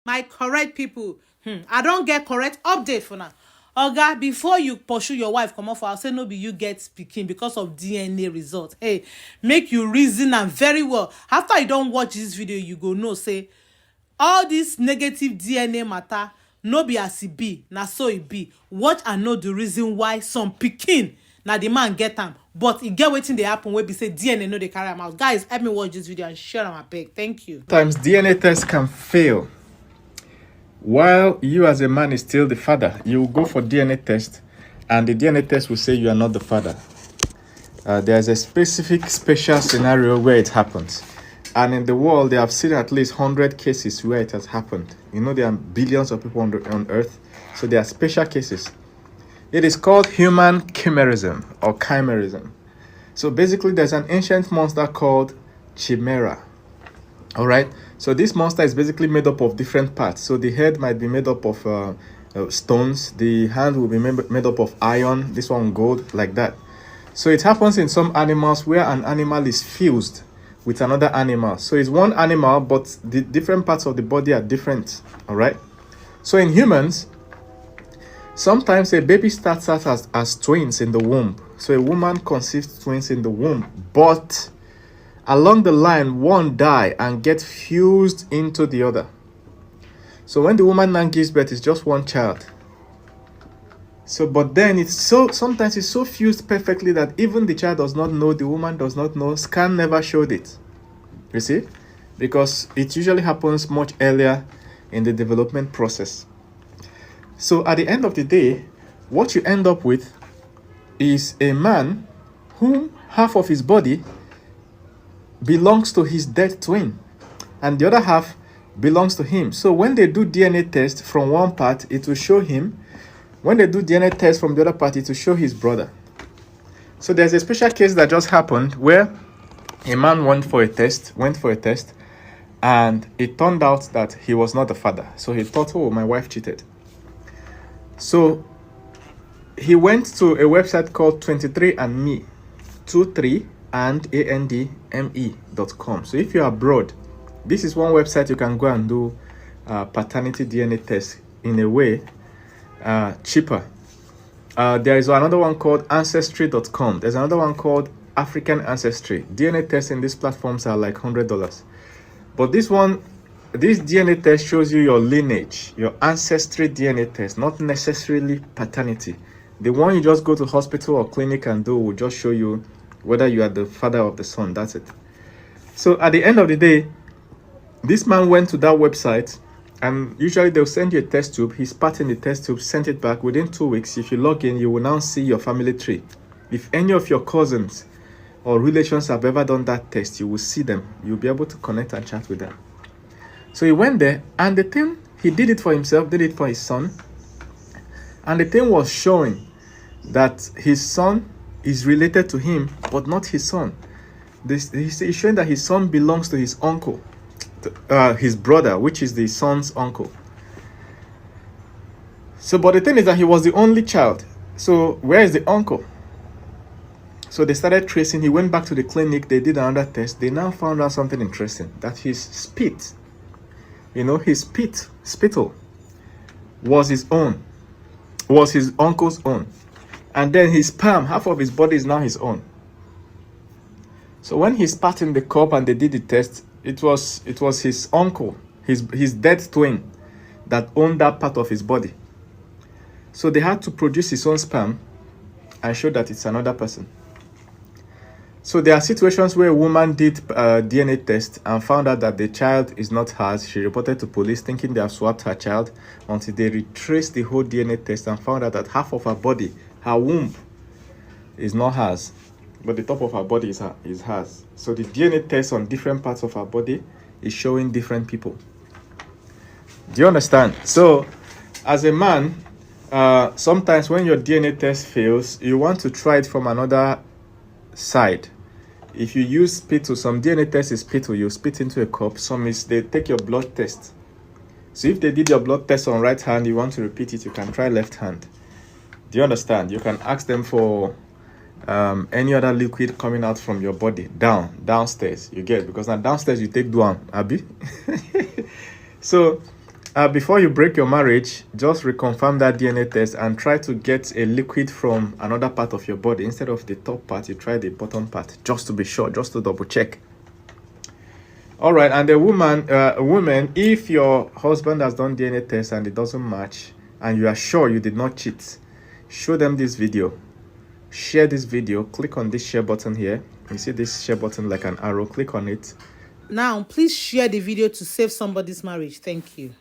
My correct people, I don't get correct update for now. Oga, before you pursue your wife comot for house, say no be you get pikin because of DNA result. Hey, make you reason am very well. After you don watch this video, you go know say all this negative DNA matter no be as e be, na so e be. Watch and know the reason why some pikin na the man get am, but e get wetin dey happen wey be say DNA no dey carry am out. Guys, help me watch this video and share am abeg. Thank you. Sometimes DNA tests can fail. While you as a man is still the father, you will go for DNA test and the DNA test will say you are not the father. There's a specific special scenario where it happens. And in the world, they have seen at least 100 cases where it has happened. You know, there are billions of people on earth. So there are special cases. It is called human chimerism or chimerism. So basically, there's an ancient monster called Chimera. All right. So this monster is basically made up of different parts. So the head might be made up of stones. The hand will be made up of iron. This one gold, like that. So it happens in some animals where an animal is fused with another animal. So it's one animal, but the different parts of the body are different. All right. So in humans, sometimes a baby starts out as twins in the womb. So a woman conceives twins in the womb, but along the line, one die and get fused into the other. So when the woman now gives birth, it's just one child. So, but then sometimes it's so fused perfectly that even the child does not know, the woman does not know, scan never showed it. You see? Because it usually happens much earlier in the development process. So at the end of the day, what you end up with is a man whom half of his body belongs to his dead twin and the other half belongs to him. So when they do DNA test from one part, it will show him. When they do DNA test from the other part, it will show his brother. So there's a special case that just happened where a man went for a test and it turned out that he was not the father. So he thought, oh, my wife cheated. So he went to a website called 23andMe, 23andme.com. So if you're abroad, this is one website you can go and do paternity DNA test in a way cheaper. There is another one called Ancestry.com. There's another one called African Ancestry. DNA tests in these platforms are like $100. But this DNA test shows you your lineage, your ancestry DNA test, not necessarily paternity. The one you just go to hospital or clinic and do will just show you whether you are the father of the son. That's it. So at the end of the day, this man went to that website and usually they'll send you a test tube. He spat in the test tube, sent it back. Within 2 weeks, if you log in, you will now see your family tree. If any of your cousins or relations have ever done that test, you will see them. You'll be able to connect and chat with them. So he went there and the thing, he did it for himself, did it for his son. And the thing was showing that his son is related to him, but not his son. He's showing that his son belongs to his uncle, his brother, which is the son's uncle. So, but the thing is that he was the only child. So, where is the uncle? So they started tracing. He went back to the clinic. They did another test. They now found out something interesting, that his spit, his spittle was his own, was his uncle's own. And then his sperm, half of his body is now his own. So when he spat in the cup and they did the test, it was his uncle, his dead twin, that owned that part of his body. So they had to produce his own sperm and show that it's another person. So there are situations where a woman did a DNA test and found out that the child is not hers. She reported to police thinking they have swapped her child, until they retraced the whole DNA test and found out that half of her body, her womb, is not hers, but the top of her body is hers. So the DNA test on different parts of her body is showing different people. Do you understand? So as a man, sometimes when your DNA test fails, you want to try it from another side. If you use spittle, some DNA test is spittle, you spit into a cup. Some is they take your blood test. So if they did your blood test on right hand, you want to repeat it, you can try left hand. Do you understand? You can ask them for any other liquid coming out from your body downstairs. You get, because now downstairs you take duam, abi. So before you break your marriage, just reconfirm that DNA test and try to get a liquid from another part of your body. Instead of the top part, you try the bottom part, just to be sure, just to double check. All right, and the women, if your husband has done DNA test and it doesn't match, and you are sure you did not cheat, show them this video. Share this video. Click on this share button here. You see this share button like an arrow. Click on it. Now, please share the video to save somebody's marriage. Thank you.